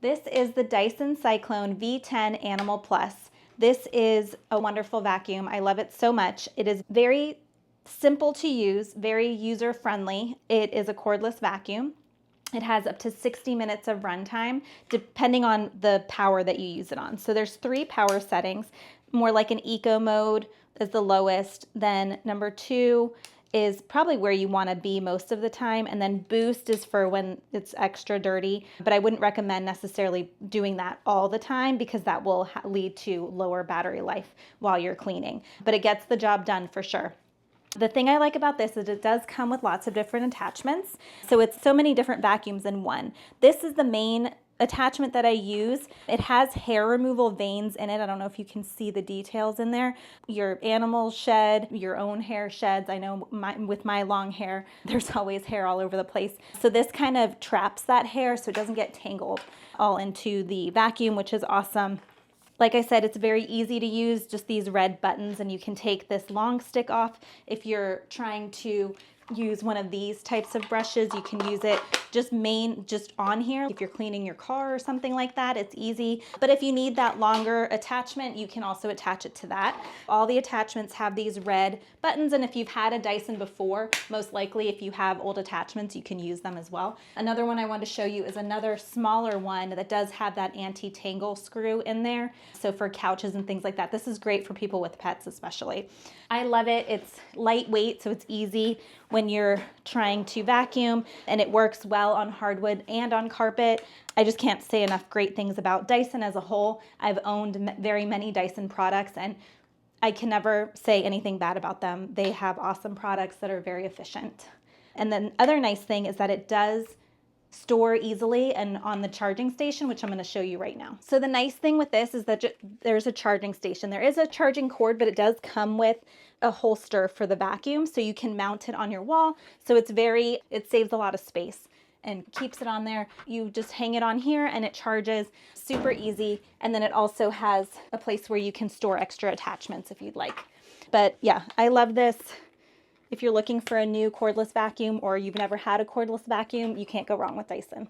This is the Dyson Cyclone V10 Animal Plus. This is a wonderful vacuum. I love it so much. It is very simple to use, very user-friendly. It is a cordless vacuum. It has up to 60 minutes of runtime, depending on the power that you use it on. So there's 3 power settings, more like an eco mode is the lowest. Then number 2 is probably where you want to be most of the time. And then boost is for when it's extra dirty, but I wouldn't recommend necessarily doing that all the time because that will lead to lower battery life while you're cleaning, but it gets the job done for sure. The thing I like about this is it does come with lots of different attachments. So it's so many different vacuums in one. This is the main attachment that I use. It has hair removal vanes in it. I don't know if you can see the details in there. Your animals shed, your own hair sheds. I know with my long hair, there's always hair all over the place. So this kind of traps that hair so it doesn't get tangled all into the vacuum, which is awesome. Like I said, it's very easy to use, just these red buttons, and you can take this long stick off. If you're trying to use one of these types of brushes, you can use it just on here. If you're cleaning your car or something like that, it's easy. But if you need that longer attachment, you can also attach it to that. All the attachments have these red buttons, and if you've had a Dyson before, most likely if you have old attachments, you can use them as well. Another one I want to show you is another smaller one that does have that anti-tangle screw in there. So for couches and things like that, this is great for people with pets especially. I love it. It's lightweight, so it's easy when you're trying to vacuum, and it works well on hardwood and on carpet. I just can't say enough great things about Dyson as a whole. I've owned very many Dyson products, and I can never say anything bad about them. They have awesome products that are very efficient. And then other nice thing is that it does store easily and on the charging station, which I'm going to show you right now. So the nice thing with this is that there's a charging station. There is a charging cord, but it does come with a holster for the vacuum, so you can mount it on your wall. So it saves a lot of space and keeps it on there. You just hang it on here and it charges super easy. And then it also has a place where you can store extra attachments if you'd like. But yeah, I love this. If you're looking for a new cordless vacuum or you've never had a cordless vacuum, you can't go wrong with Dyson.